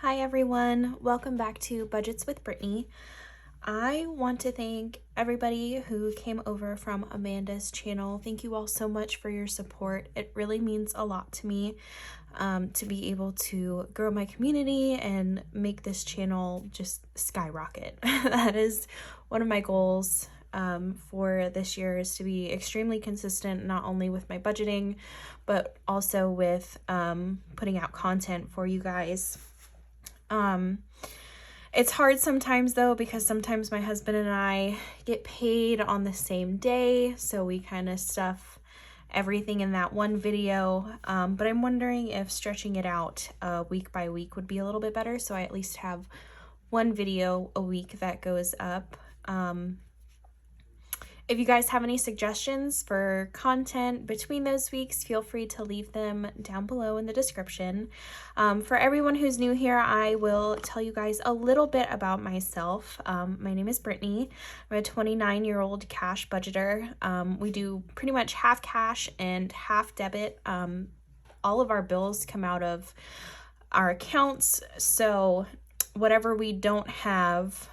Hi everyone, welcome back to Budgets with Brittany. I want to thank everybody who came over from Amanda's channel. Thank you all so much for your support. It really means a lot to me to be able to grow my community and make this channel just skyrocket. That is one of my goals for this year, is to be extremely consistent, not only with my budgeting, but also with putting out content for you guys. It's hard sometimes though, because sometimes my husband and I get paid on the same day, so we kind of stuff everything in that one video, but I'm wondering if stretching it out week by week would be a little bit better, so I at least have one video a week that goes up. If you guys have any suggestions for content between those weeks, feel free to leave them down below in the description. For everyone who's new here, I will tell you guys a little bit about myself. My name is Brittany. I'm a 29-year-old cash budgeter. We do pretty much half cash and half debit. All of our bills come out of our accounts, so whatever we don't have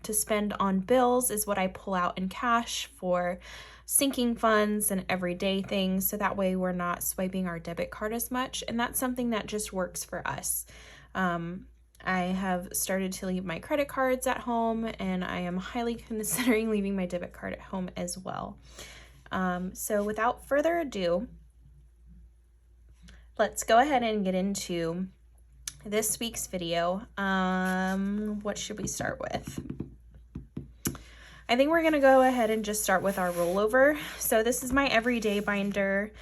to spend on bills is what I pull out in cash for sinking funds and everyday things, so that way we're not swiping our debit card as much, and that's something that just works for us. I have started to leave my credit cards at home, and I am highly considering leaving my debit card at home as well. So without further ado, let's go ahead and get into this week's video. What should we start with? I think we're gonna go ahead and just start with our rollover. So this is my everyday binder.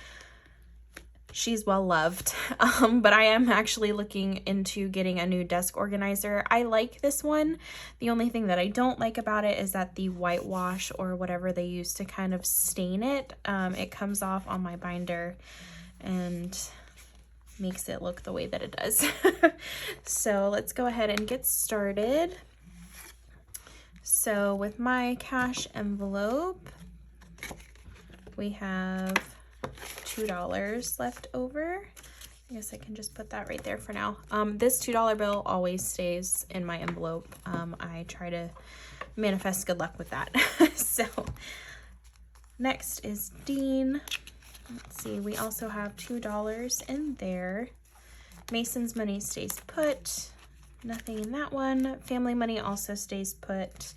She's well loved, but I am actually looking into getting a new desk organizer. I like this one. The only thing that I don't like about it is that the whitewash, or whatever they use to kind of stain it, it comes off on my binder and makes it look the way that it does. So let's go ahead and get started. So with my cash envelope, we have $2 left over. I guess I can just put that right there for now. This $2 bill always stays in my envelope. I try to manifest good luck with that. So next is Dean. Let's see, we also have $2 in there. Mason's money stays put. Nothing in that one. Family money also stays put.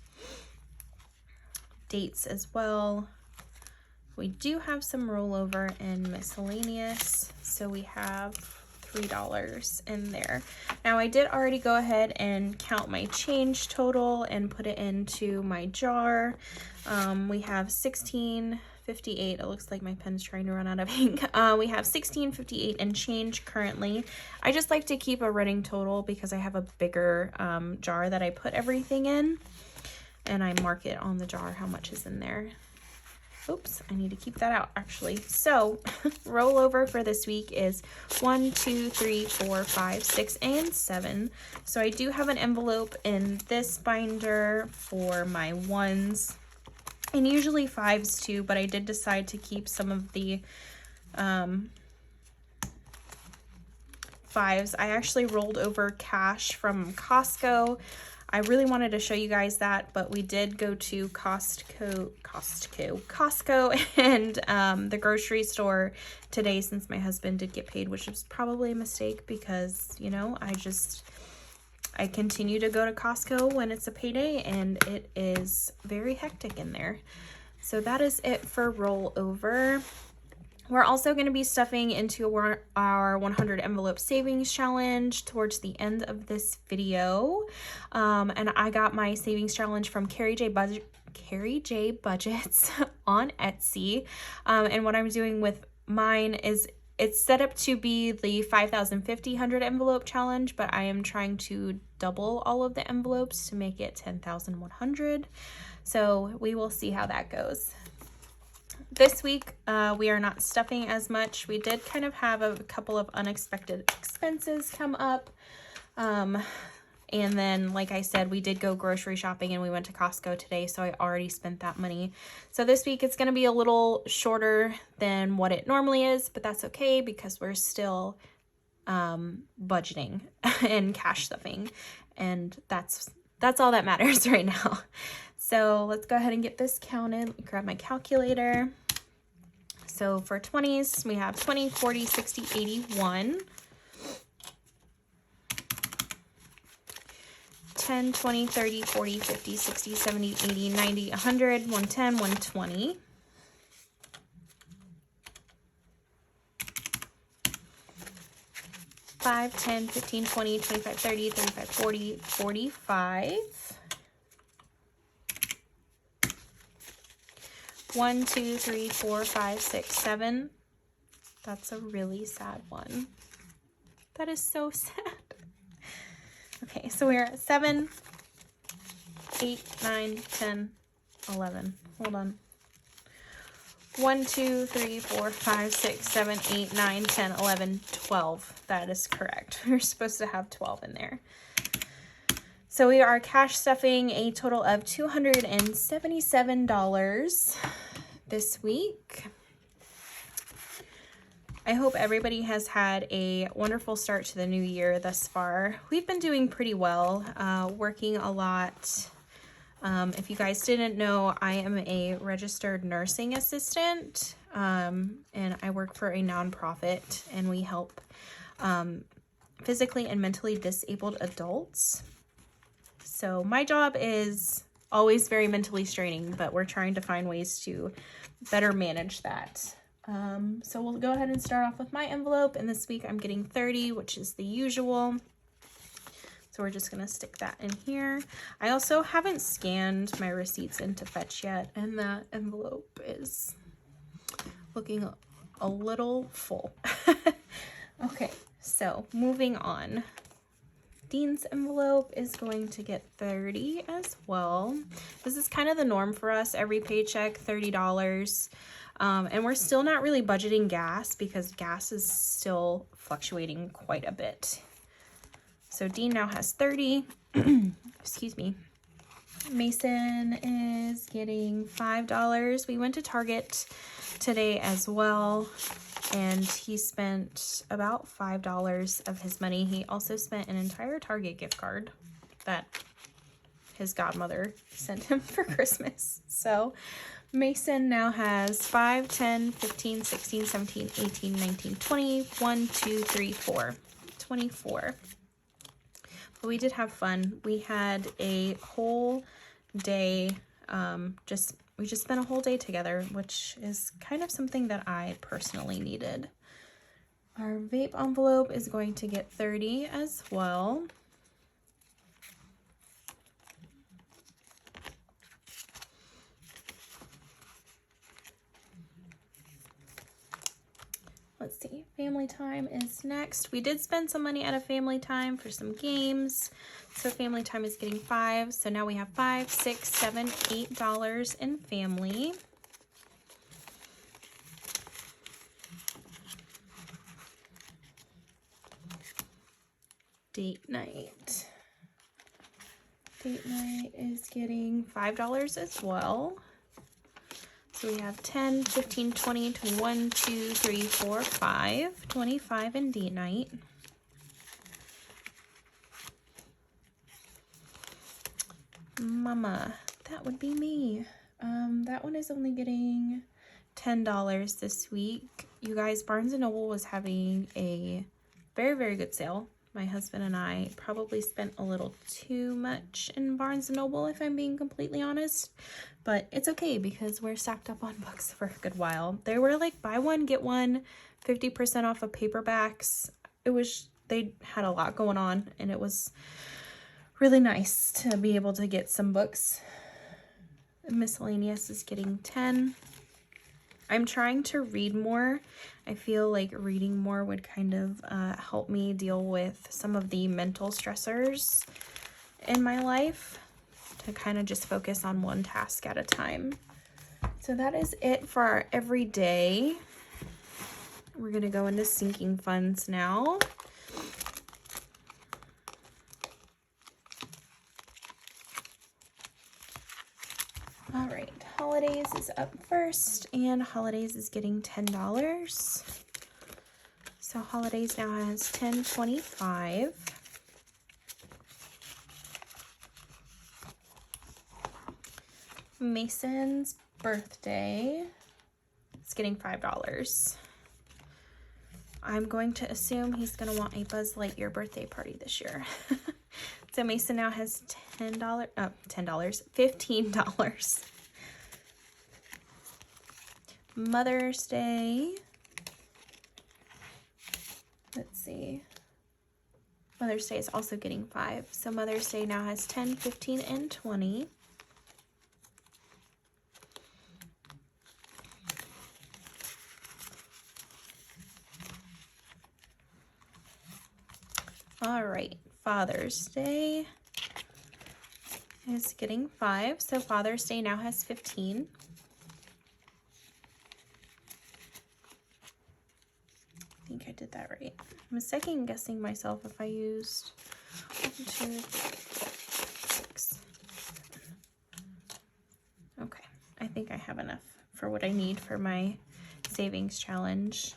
Dates as well. We do have some rollover in miscellaneous, so we have $3 in there. Now I did already go ahead and count my change total and put it into my jar. We have $16.58. It looks like my pen's trying to run out of ink. We have $16.58 in change currently. I just like to keep a running total because I have a bigger jar that I put everything in, and I mark it on the jar how much is in there. Oops, I need to keep that out actually. So rollover for this week is 1, 2, 3, 4, 5, 6, and 7. So I do have an envelope in this binder for my ones, and usually 5s too, but I did decide to keep some of the 5s. I actually rolled over cash from Costco. I really wanted to show you guys that, but we did go to Costco and the grocery store today, since my husband did get paid, which was probably a mistake because, you know, I continue to go to Costco when it's a payday, and it is very hectic in there. So that is it for rollover. We're also going to be stuffing into our 100 envelope savings challenge towards the end of this video. And I got my savings challenge from Carrie J Budgets on Etsy. And what I'm doing with mine is it's set up to be the 5,050 100 envelope challenge, but I am trying to double all of the envelopes to make it 10,100. So we will see how that goes. This week, we are not stuffing as much. We did kind of have a couple of unexpected expenses come up. And then, like I said, we did go grocery shopping and we went to Costco today, so I already spent that money. So this week it's going to be a little shorter than what it normally is, but that's okay because we're still budgeting and cash stuffing. And that's all that matters right now. So let's go ahead and get this counted. Grab my calculator. So for 20s, we have 20, 40, 60, 81. 10, 20, 30, 40, 50, 60, 70, 80, 90, 100, 110, 120. 5, 10, 15, 20, 25, 30, 35, 40, 45. 1, 2, 3, 4, 5, 6, 7. That's a really sad one. That is so sad. Okay, so we're at 7, 8, 9, 10, 11. Hold on. 1, 2, 3, 4, 5, 6, 7, 8, 9, 10, 11, 12. That is correct. We're supposed to have 12 in there. So we are cash stuffing a total of $277 this week. I hope everybody has had a wonderful start to the new year thus far. We've been doing pretty well, working a lot. If you guys didn't know, I am a registered nursing assistant, and I work for a nonprofit, and we help physically and mentally disabled adults. So my job is always very mentally straining, but we're trying to find ways to better manage that. So we'll go ahead and start off with my envelope, and this week I'm getting 30, which is the usual. So we're just gonna stick that in here. I also haven't scanned my receipts into Fetch yet, and that envelope is looking a little full. Okay, so moving on. Dean's envelope is going to get 30 as well. This is kind of the norm for us. Every paycheck, $30. And we're still not really budgeting gas because gas is still fluctuating quite a bit. So Dean now has 30. Excuse me. Mason is getting $5. We went to Target today as well, and he spent about $5 of his money. He also spent an entire Target gift card that his godmother sent him for Christmas. So Mason now has 5, 10, 15, 16, 17, 18, 19, 20, 1, 2, 3, 4, 24. But we did have fun. We had a whole day, we just spent a whole day together, which is kind of something that I personally needed. Our vape envelope is going to get 30 as well. Let's see, family time is next. We did spend some money at a family time for some games. So family time is getting 5. So now we have $5, $6, $7, $8 in family. Date night. Date night is getting $5 as well. So we have 10, 15, 20, 21, 2, 3, 4, 5, 25 in date night. Mama, that would be me. That one is only getting $10 this week. You guys, Barnes & Noble was having a very, very good sale. My husband and I probably spent a little too much in Barnes & Noble, if I'm being completely honest. But it's okay because we're stacked up on books for a good while. They were like buy one, get one, 50% off of paperbacks. They had a lot going on, and it was really nice to be able to get some books. Miscellaneous is getting 10. I'm trying to read more. I feel like reading more would kind of help me deal with some of the mental stressors in my life, to kind of just focus on one task at a time. So that is it for our everyday. We're going to go into sinking funds now. All right, holidays is up first, and holidays is getting $10. So holidays now has 10.25. Mason's birthday is getting $5. I'm going to assume he's going to want a Buzz Lightyear birthday party this year. So Mason now has $15. Mother's Day. Let's see. Mother's Day is also getting 5. So Mother's Day now has 10, 15, and 20. All right, Father's Day is getting 5. So Father's Day now has 15. I think I did that right. I'm second guessing myself if I used 1, 2, 3, 4, 6. Okay, I think I have enough for what I need for my savings challenge.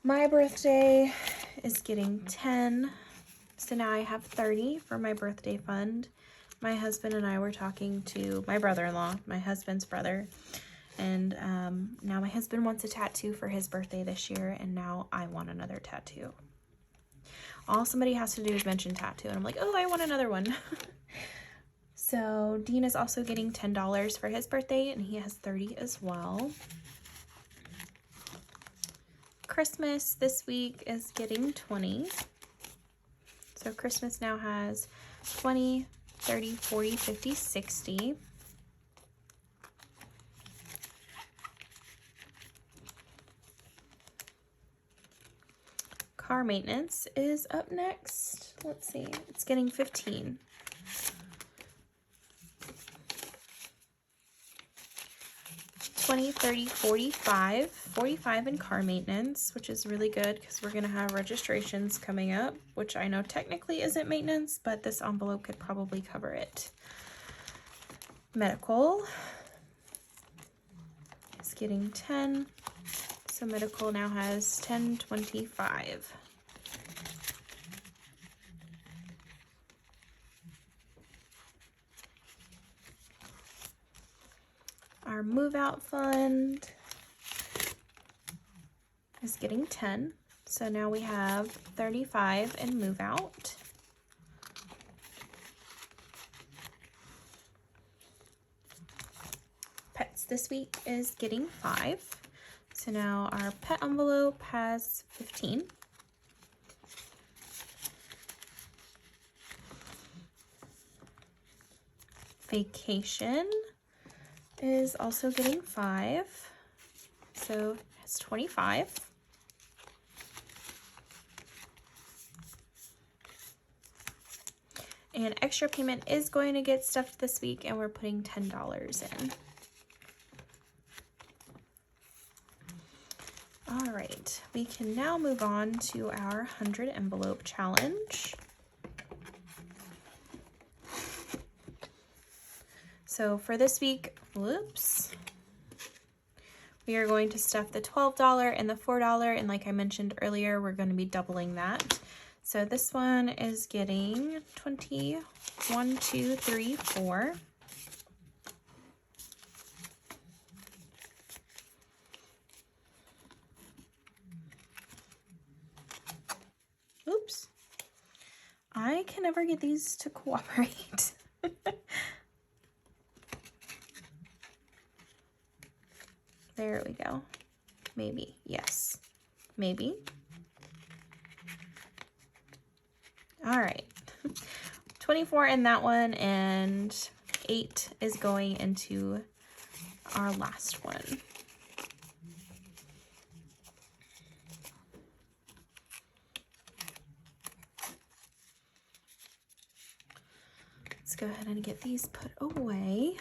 My birthday is getting 10. So now I have 30 for my birthday fund. My husband and I were talking to my brother-in-law, my husband's brother, and now my husband wants a tattoo for his birthday this year, and now I want another tattoo. All somebody has to do is mention tattoo, and I'm like, oh, I want another one. So Dean is also getting $10 for his birthday, and he has 30 as well. Christmas this week is getting 20. So Christmas now has 20, 30, 40, 50, 60. Car maintenance is up next. Let's see, it's getting 15. $20, $30, $45. $45 in car maintenance, which is really good because we're going to have registrations coming up, which I know technically isn't maintenance, but this envelope could probably cover it. Medical is getting 10. So medical now has 10.25. Our move out fund is getting 10. So now we have 35 in move out. Pets this week is getting 5. So now our pet envelope has 15. Vacation is also getting 5, so it's 25. And extra payment is going to get stuffed this week, and we're putting $10 in. All right, we can now move on to our 100 envelope challenge. So for this week, whoops, we are going to stuff the $12 and the $4, and like I mentioned earlier, we're going to be doubling that. So this one is getting 20, 1, 2, 3, 4. Oops. I can never get these to cooperate. There we go. Maybe. Yes. Maybe. All right. 24 in that one, and 8 is going into our last one. Let's go ahead and get these put away.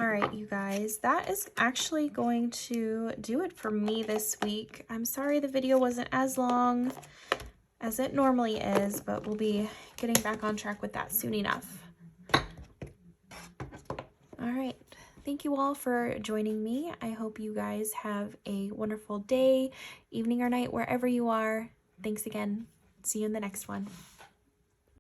All right, you guys, that is actually going to do it for me this week. I'm sorry the video wasn't as long as it normally is, but we'll be getting back on track with that soon enough. All right, thank you all for joining me. I hope you guys have a wonderful day, evening, or night, wherever you are. Thanks again. See you in the next one.